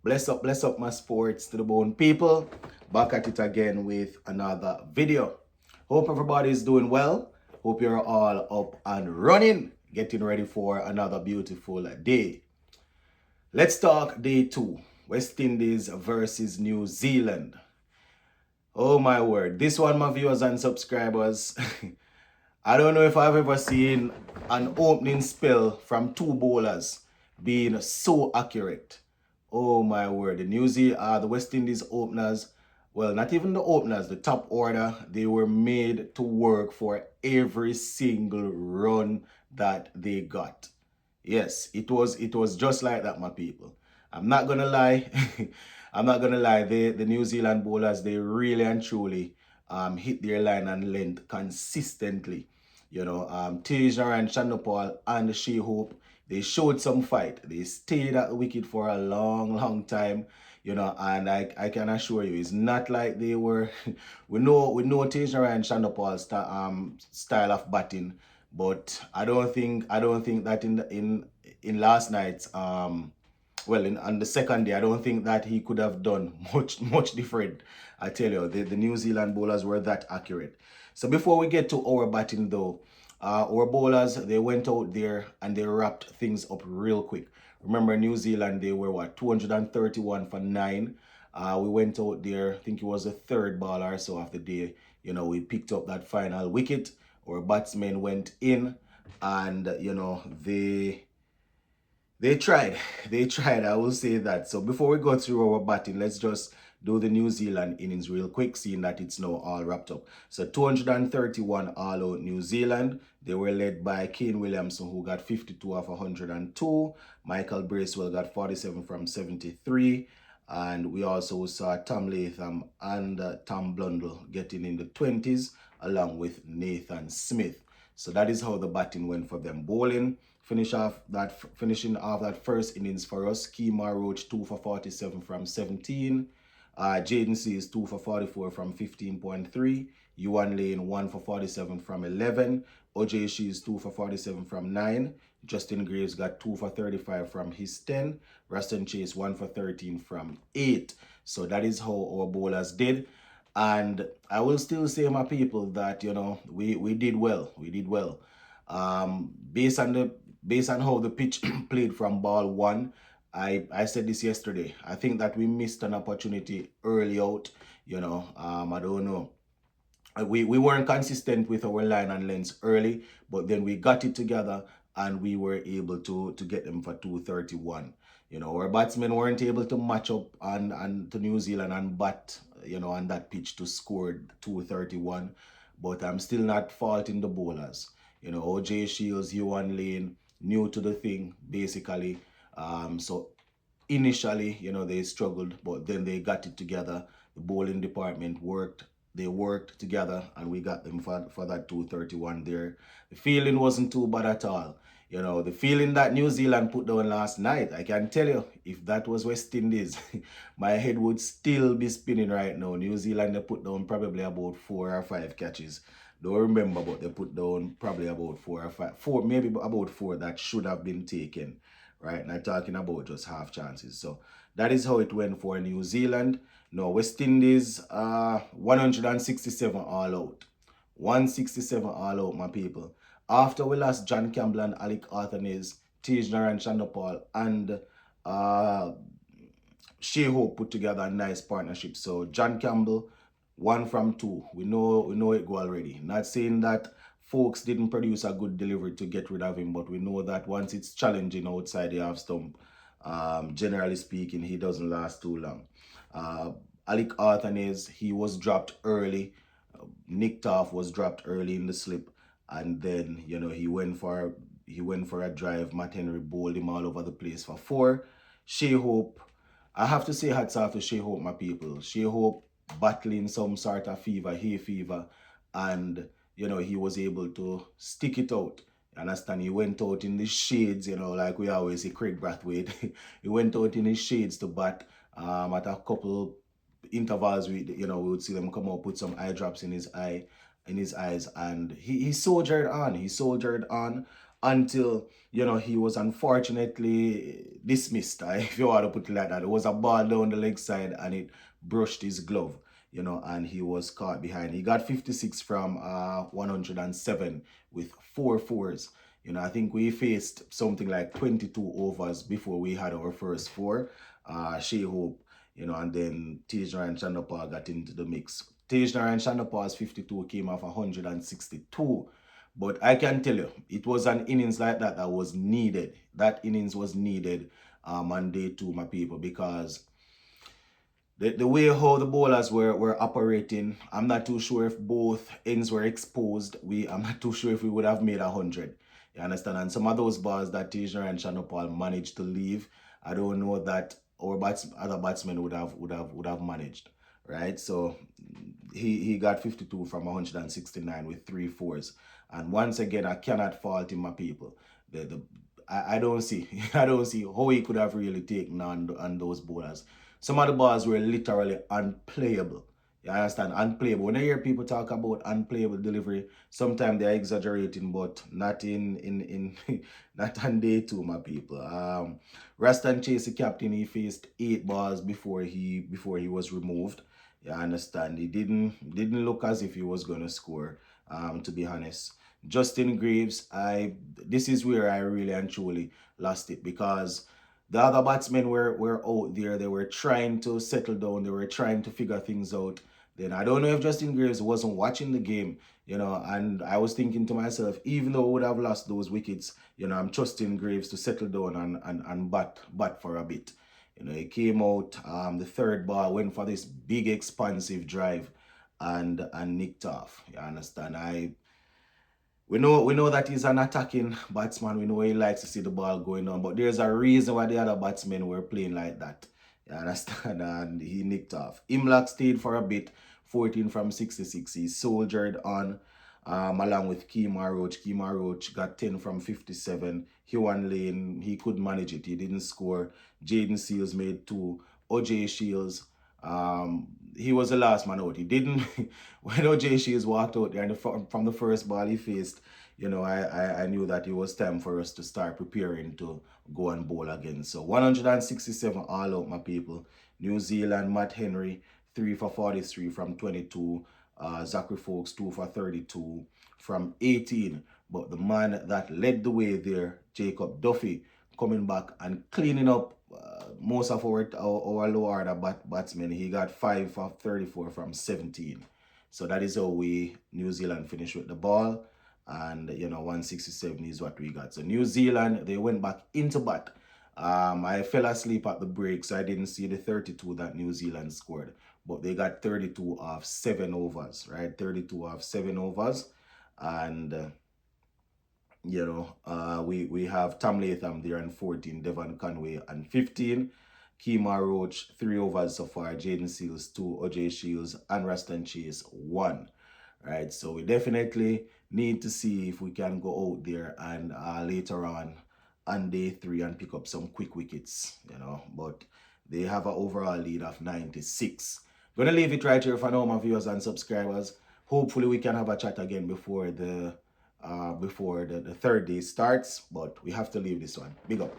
Bless up my sports to the bone people. Back at it again with another video. Hope everybody is doing well. Hope you're all up and running, getting ready for another beautiful day. Let's talk day two. West Indies versus New Zealand. Oh my word. This one, my viewers and subscribers. I don't know if I've ever seen an opening spell from two bowlers being so accurate. Oh my word, the West Indies openers, well, not even the openers, the top order, they were made to work for every single run that they got. Yes, it was just like that, my people. I'm not gonna lie. I'm not gonna lie. The New Zealand bowlers, they really and truly hit their line and length consistently. Tejaran, Chanopal, and Shea Hope, they showed some fight. They stayed at the wicket for a long, long time. And I can assure you, it's not like they were. we know Tejaran and Chanopal style of batting, but I don't think that in last night's on the second day, I don't think that he could have done much different. I tell you, the New Zealand bowlers were that accurate. So before we get to our batting though, our bowlers, they went out there and they wrapped things up real quick. Remember, New Zealand, they were 231 for 9. We went out there, I think it was the third ball or so of the day. We picked up that final wicket. Our batsmen went in and, they tried. They tried, I will say that. So before we go through our batting, let's just do the New Zealand innings real quick, seeing that it's now all wrapped up. So 231 all out New Zealand. They were led by Kane Williamson, who got 52 off 102. Michael Bracewell got 47 from 73. And we also saw Tom Latham and Tom Blundell getting in the 20s, along with Nathan Smith. So that is how the batting went for them. Bowling, finishing off that first innings for us. Kemar Roach 2 for 47 from 17. Jaden Seas 2 for 44 from 15.3. Yuan Lane 1 for 47 from 11. OJ Shees 2 for 47 from 9. Justin Graves got 2 for 35 from his 10. Ruston Chase 1 for 13 from 8. So that is how our bowlers did. And I will still say, my people, that we did well. We did well. Based on how the pitch played from ball one, I said this yesterday. I think that we missed an opportunity early out. I don't know. We weren't consistent with our line and lengths early, but then we got it together and we were able to get them for 231. Our batsmen weren't able to match up to New Zealand and bat, on that pitch to score 231. But I'm still not faulting the bowlers. OJ Shields, Yuan Lane, new to the thing, basically. So initially, they struggled, but then they got it together. The bowling department worked. They worked together and we got them for that 231 there. The feeling wasn't too bad at all. The feeling that New Zealand put down last night, I can tell you, if that was West Indies, my head would still be spinning right now. New Zealand, they put down probably about 4 or 5 catches. Don't remember, but they put down probably about 4 or 5, maybe about 4 that should have been taken, right? Not talking about just half chances. So that is how it went for New Zealand. No, West Indies, 167 all out. 167 all out, my people. After we lost John Campbell and Alec Arthanes, Tej Naran Chanopal, and Shea Hope put together a nice partnership. So John Campbell, 1 from 2. We know it go already. Not saying that folks didn't produce a good delivery to get rid of him, but we know that once it's challenging outside the half stump, generally speaking, he doesn't last too long. Alec Arthanes, he was dropped early. Nick Taff was dropped early in the slip, and then he went for a drive. Matt Henry bowled him all over the place for 4. Shea Hope, I have to say hats off to Shea Hope, my people. Shea Hope battling some sort of fever, hay fever, and he was able to stick it out. You understand? He went out in the shades, like we always say, Craig Brathwaite. He went out in his shades to bat. At a couple intervals, we would see them come out, put some eye drops in his eyes, and he soldiered on. until, he was unfortunately dismissed, if you want to put it like that. It was a ball down the leg side and it brushed his glove, and he was caught behind. He got 56 from 107 with 4 fours. I think we faced something like 22 overs before we had our first four. Shea Hope, and then Tagenarine Chanderpaul got into the mix. Tagenarine Chanderpaul's 52 came off 162. But I can tell you, it was an innings like that that was needed. That innings was needed on day two, my people, because the way how the bowlers were operating, I'm not too sure if both ends were exposed. I'm not too sure if we would have made 100. You understand? And some of those balls that Tagenarine Chanderpaul managed to leave, I don't know that our other batsmen would have managed. Right? So he got 52 from 169 with 3 fours. And once again, I cannot fault him, my people. I don't see I don't see how he could have really taken on those bowlers. Some of the balls were literally unplayable. You understand? Unplayable. When I hear people talk about unplayable delivery, sometimes they're exaggerating, but not in not on day two, my people. Raston Chase, the captain, he faced 8 balls before he was removed. You understand? He didn't look as if he was gonna score, to be honest. Justin Greaves, this is where I really and truly lost it, because the other batsmen were out there. They were trying to settle down. They were trying to figure things out. Then I don't know if Justin Graves wasn't watching the game, and I was thinking to myself, even though I would have lost those wickets, I'm trusting Graves to settle down and bat for a bit. He came out, the third ball, went for this big expansive drive and nicked off. You understand? We know that he's an attacking batsman. We know he likes to see the ball going on, but there's a reason why the other batsmen were playing like that. You understand? And he nicked off. Imlach stayed for a bit, 14 from 66. He soldiered on, along with Kemar Roach. Kemar Roach got 10 from 57. Huan Lane, he couldn't manage it. He didn't score. Jaden Seals made 2. OJ Shields, he was the last man out. He didn't, when OJ Shields walked out there and from the first ball he faced, I knew that it was time for us to start preparing to go and bowl again. So 167 all out, my people. New Zealand, Matt Henry, 3 for 43 from 22. Zachary Folks, 2 for 32 from 18. But the man that led the way there, Jacob Duffy, coming back and cleaning up most of our low order batsmen. He got 5 for 34 from 17. So that is how New Zealand finished with the ball. And 167 is what we got. So New Zealand, they went back into bat. I fell asleep at the break, so I didn't see the 32 that New Zealand scored. But they got 32 off 7 overs, right? 32 off 7 overs. And we have Tom Latham there on 14, Devon Conway on 15, Kemar Roach 3 overs so far, Jaden Seals 2, OJ Shields and Raston Chase 1. Right, so we definitely need to see if we can go out there and later on day 3 and pick up some quick wickets, but they have an overall lead of 96. Gonna leave it right here for now, my viewers and subscribers. Hopefully we can have a chat again before the third day starts, but we have to leave this one. Big up.